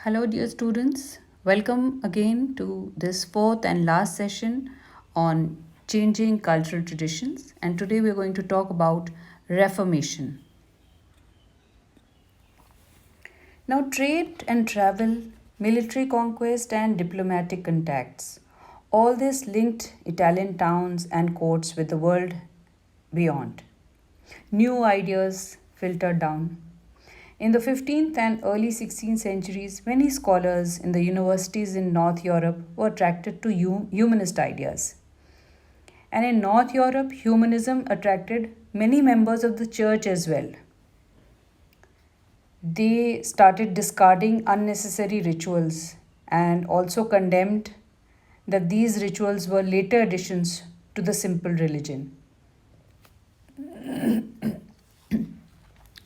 Hello, dear students. Welcome again to this fourth and last session on changing cultural traditions. And today we're going to talk about Reformation. Now, trade and travel, military conquest, and diplomatic contacts all this linked Italian towns and courts with the world beyond. New ideas filtered down. In the 15th and early 16th centuries, many scholars in the universities in North Europe were attracted to humanist ideas. And in North Europe, humanism attracted many members of the church as well. They started discarding unnecessary rituals and also condemned that these rituals were later additions to the simple religion.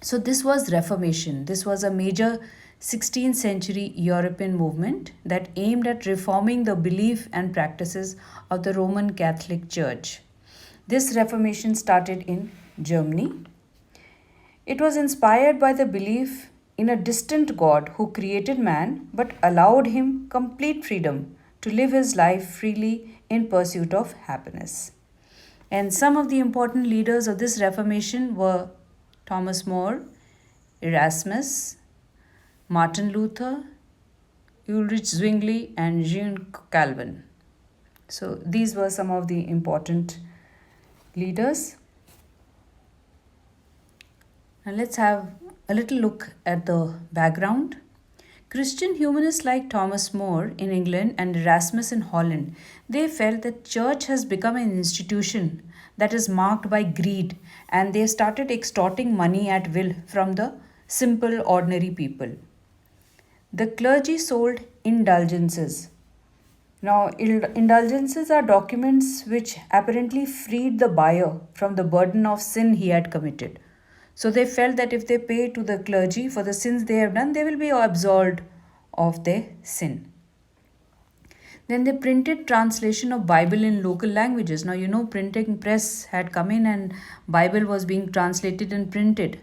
So, this was Reformation. This was a major 16th century European movement that aimed at reforming the belief and practices of the Roman Catholic Church. This Reformation started in Germany. It was inspired by the belief in a distant God who created man but allowed him complete freedom to live his life freely in pursuit of happiness. And some of the important leaders of this Reformation were Thomas More, Erasmus, Martin Luther, Ulrich Zwingli, and Jean Calvin. So these were some of the important leaders. Now let's have a little look at the background. Christian humanists like Thomas More in England and Erasmus in Holland, they felt that church has become an institution that is marked by greed, and they started extorting money at will from the simple ordinary people. The clergy sold indulgences. Now, indulgences are documents which apparently freed the buyer from the burden of sin he had committed. So they felt that if they pay to the clergy for the sins they have done, they will be absolved of their sin. Then they printed translation of Bible in local languages. Now you know printing press had come in and Bible was being translated and printed.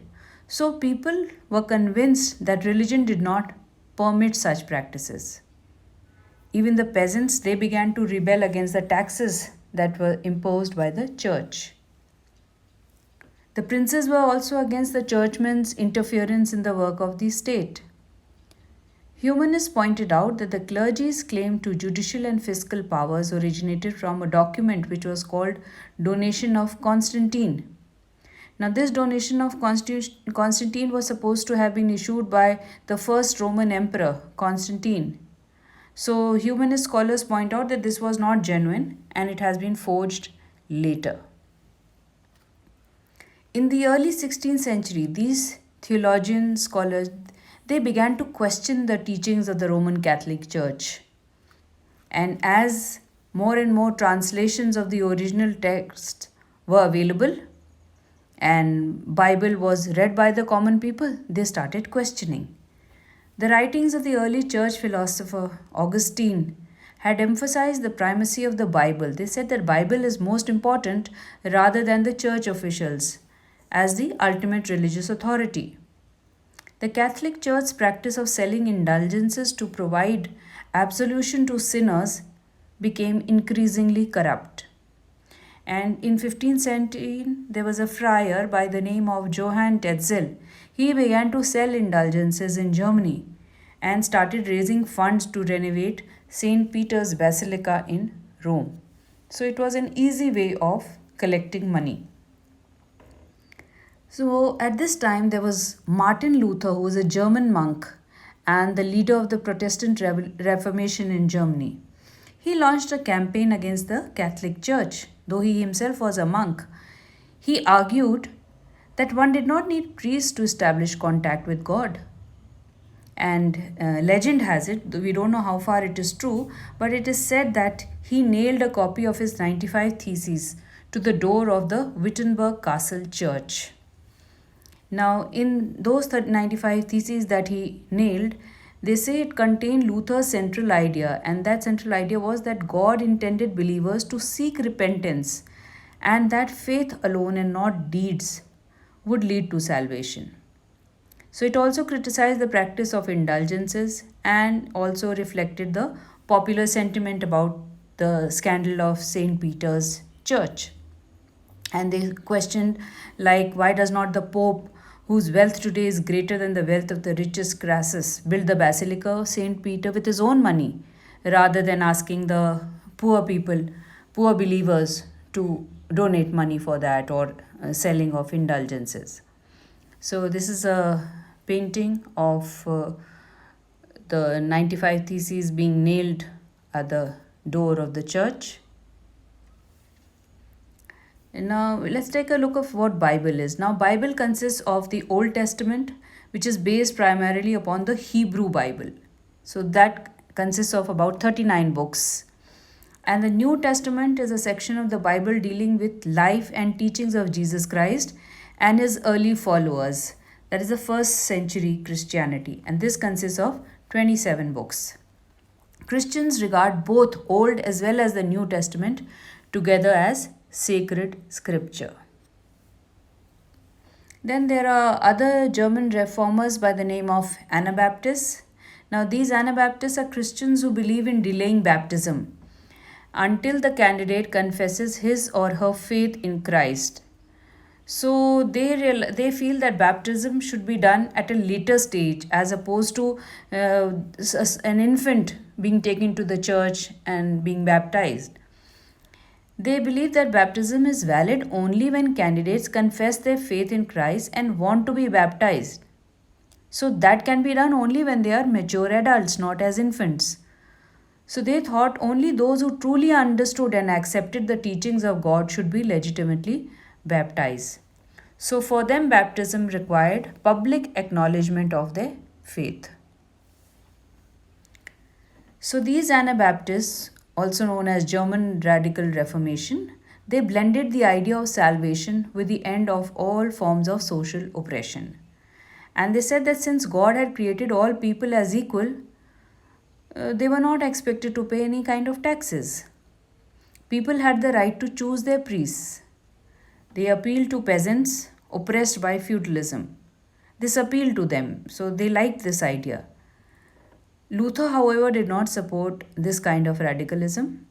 So people were convinced that religion did not permit such practices. Even the peasants they began to rebel against the taxes that were imposed by the church. The princes were also against the churchmen's interference in the work of the state. Humanists pointed out that the clergy's claim to judicial and fiscal powers originated from a document which was called Donation of Constantine. Now, this donation of Constantine was supposed to have been issued by the first Roman emperor, Constantine. So, humanist scholars point out that this was not genuine and it has been forged later. In the early 16th century, these theologian scholars they began to question the teachings of the Roman Catholic Church. And as more and more translations of the original text were available and Bible was read by the common people, they started questioning. The writings of the early church philosopher Augustine had emphasized the primacy of the Bible. They said that Bible is most important rather than the church officials as the ultimate religious authority. The Catholic Church's practice of selling indulgences to provide absolution to sinners became increasingly corrupt. And in 1517, there was a friar by the name of Johann Tetzel. He began to sell indulgences in Germany and started raising funds to renovate St. Peter's Basilica in Rome. So it was an easy way of collecting money. So at this time, there was Martin Luther, who was a German monk and the leader of the Protestant Reformation in Germany. He launched a campaign against the Catholic Church, though he himself was a monk. He argued that one did not need priests to establish contact with God. And legend has it, we don't know how far it is true, but it is said that he nailed a copy of his 95 Theses to the door of the Wittenberg Castle Church. Now, in those 95 theses that he nailed, they say it contained Luther's central idea, and that central idea was that God intended believers to seek repentance, and that faith alone and not deeds would lead to salvation. So it also criticized the practice of indulgences and also reflected the popular sentiment about the scandal of St. Peter's Church. And they questioned, like, why does not the Pope, whose wealth today is greater than the wealth of the richest Crassus, build the Basilica of St. Peter with his own money rather than asking the poor people, poor believers, to donate money for that or selling of indulgences. So, this is a painting of the 95 Theses being nailed at the door of the church. And now let's take a look of what Bible is. Now Bible consists of the Old Testament, which is based primarily upon the Hebrew Bible. So that consists of about 39 books. And the New Testament is a section of the Bible dealing with life and teachings of Jesus Christ and his early followers. That is the first century Christianity. And this consists of 27 books. Christians regard both Old as well as the New Testament together as sacred scripture. Then there are other German reformers by the name of Anabaptists. Now, these Anabaptists are Christians who believe in delaying baptism until the candidate confesses his or her faith in Christ. So they feel that baptism should be done at a later stage as opposed to an infant being taken to the church and being baptized. They believe that baptism is valid only when candidates confess their faith in Christ and want to be baptized. So that can be done only when they are mature adults, not as infants. So they thought only those who truly understood and accepted the teachings of God should be legitimately baptized. So for them, baptism required public acknowledgement of their faith. So these Anabaptists, also known as German Radical Reformation, they blended the idea of salvation with the end of all forms of social oppression. And they said that since God had created all people as equal, they were not expected to pay any kind of taxes. People had the right to choose their priests. They appealed to peasants oppressed by feudalism. This appealed to them, so they liked this idea. Luther, however, did not support this kind of radicalism.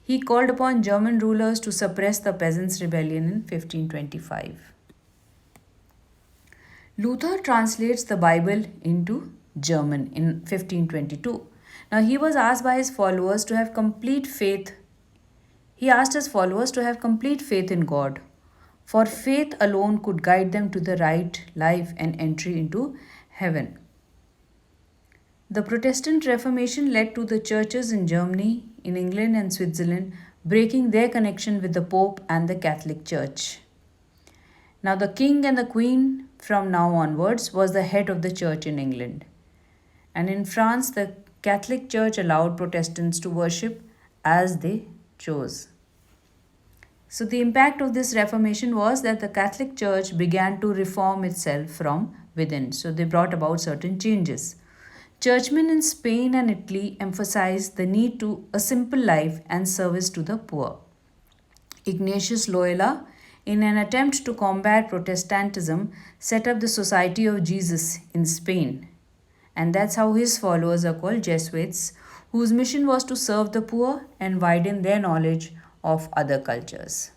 He called upon German rulers to suppress the peasants' rebellion in 1525. Luther translates the Bible into German in 1522. Now, he was asked by his followers to have complete faith. He asked his followers to have complete faith in God, for faith alone could guide them to the right life and entry into heaven. The Protestant Reformation led to the churches in Germany, in England, and Switzerland breaking their connection with the Pope and the Catholic Church. Now, the King and the Queen from now onwards was the head of the church in England. And in France, the Catholic Church allowed Protestants to worship as they chose. So, the impact of this Reformation was that the Catholic Church began to reform itself from within. So, they brought about certain changes. Churchmen in Spain and Italy emphasized the need to a simple life and service to the poor. Ignatius Loyola, in an attempt to combat Protestantism, set up the Society of Jesus in Spain. And that's how his followers are called Jesuits, whose mission was to serve the poor and widen their knowledge of other cultures.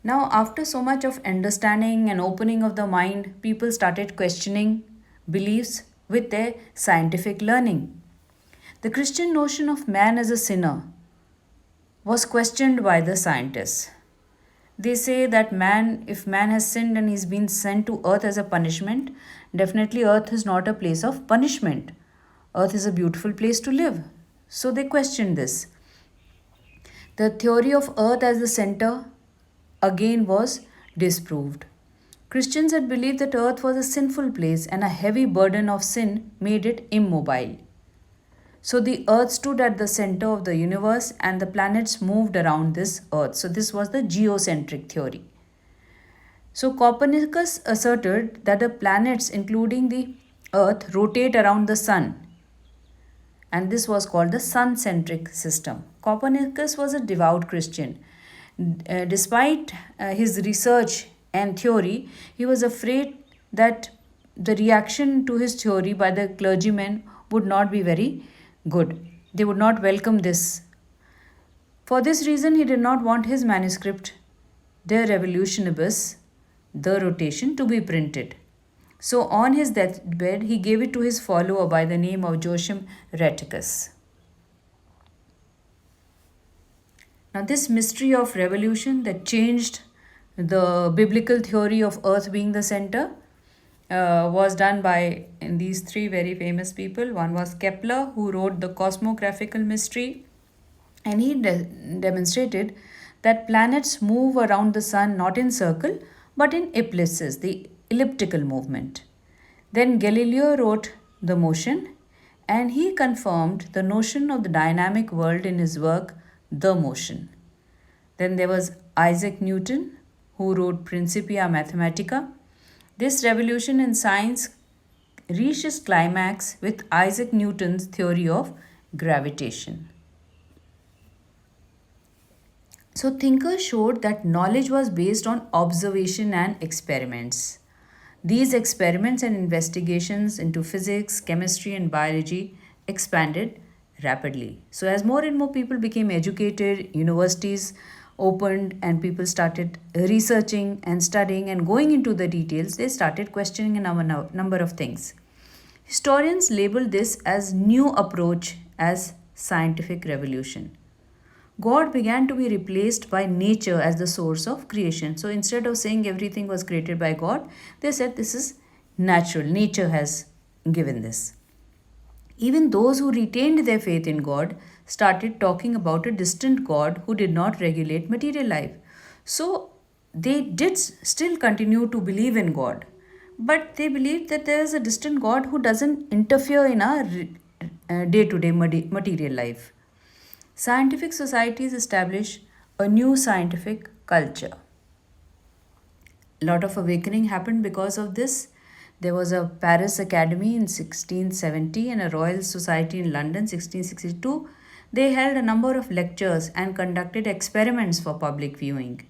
Now, after so much of understanding and opening of the mind, people started questioning beliefs with their scientific learning. The Christian notion of man as a sinner was questioned by the scientists. They say that if man has sinned and he's been sent to earth as a punishment, definitely earth is not a place of punishment. Earth is a beautiful place to live. So they questioned this. The theory of earth as the center again was disproved. Christians had believed that earth was a sinful place and a heavy burden of sin made it immobile. So the earth stood at the center of the universe and the planets moved around this earth. So this was the geocentric theory. So Copernicus asserted that the planets, including the earth, rotate around the sun. And this was called the sun-centric system. Copernicus was a devout Christian. Despite his research and theory, he was afraid that the reaction to his theory by the clergymen would not be very good. They would not welcome this. For this reason, he did not want his manuscript, De Revolutionibus, The Rotation, to be printed. So, on his deathbed, he gave it to his follower by the name of Joachim Rheticus. Now, this mystery of revolution that changed the biblical theory of earth being the center was done by these three very famous people. One was Kepler, who wrote the cosmographical mystery, and he demonstrated that planets move around the sun not in circle but in ellipses, the elliptical movement. Then Galileo wrote the motion, and he confirmed the notion of the dynamic world in his work The Motion. Then there was Isaac Newton, who wrote Principia Mathematica. This revolution in science reached its climax with Isaac Newton's theory of gravitation. So, thinkers showed that knowledge was based on observation and experiments. These experiments and investigations into physics, chemistry, and biology expanded rapidly. So, as more and more people became educated, universities opened, and people started researching and studying and going into the details, they started questioning a number of things. Historians label this as new approach as scientific revolution. God began to be replaced by nature as the source of creation. So instead of saying everything was created by God, they said this is natural. Nature has given this. Even those who retained their faith in God started talking about a distant God who did not regulate material life. So they did still continue to believe in God, but they believed that there is a distant God who doesn't interfere in our day to day material life. Scientific societies establish a new scientific culture. A lot of awakening happened because of this. There was a Paris Academy in 1670 and a Royal Society in London 1662. They held a number of lectures and conducted experiments for public viewing.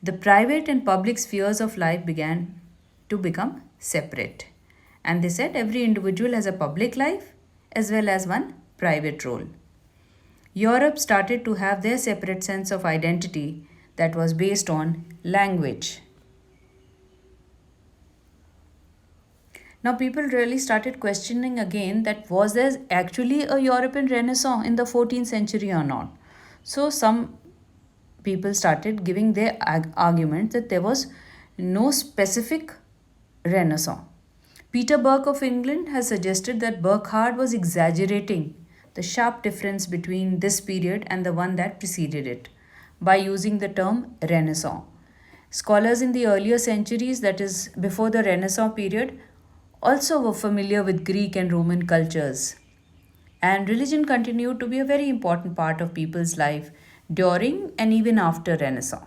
The private and public spheres of life began to become separate. And they said every individual has a public life as well as one private role. Europe started to have their separate sense of identity that was based on language. Now, people really started questioning again that was there actually a European Renaissance in the 14th century or not. So, some people started giving their argument that there was no specific Renaissance. Peter Burke of England has suggested that Burckhardt was exaggerating the sharp difference between this period and the one that preceded it by using the term Renaissance. Scholars in the earlier centuries, that is, before the Renaissance period, also were familiar with Greek and Roman cultures. And religion continued to be a very important part of people's life during and even after Renaissance.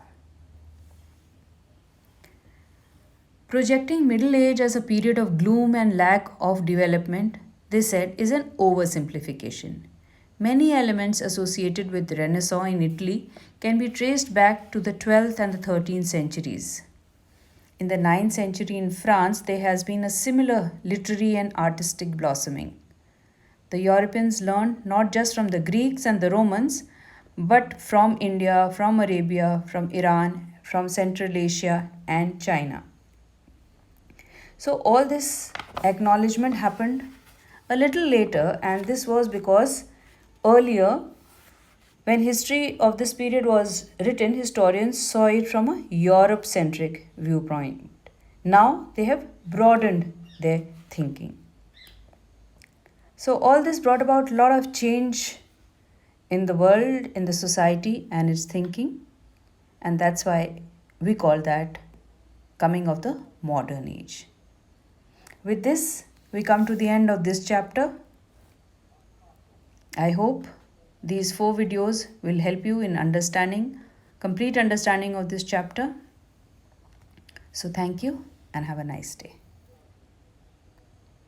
Projecting Middle Age as a period of gloom and lack of development, they said, is an oversimplification. Many elements associated with Renaissance in Italy can be traced back to the 12th and the 13th centuries. In the 9th century in France, there has been a similar literary and artistic blossoming. The Europeans learned not just from the Greeks and the Romans, but from India, from Arabia, from Iran, from Central Asia, and China. So, all this acknowledgement happened a little later, and this was because earlier, when history of this period was written, historians saw it from a Europe centric viewpoint. Now they have broadened their thinking. So, all this brought about a lot of change in the world, in the society, and its thinking, and that's why we call that coming of the modern age. With this, we come to the end of this chapter. I hope these 4 videos will help you in complete understanding of this chapter. So thank you and have a nice day.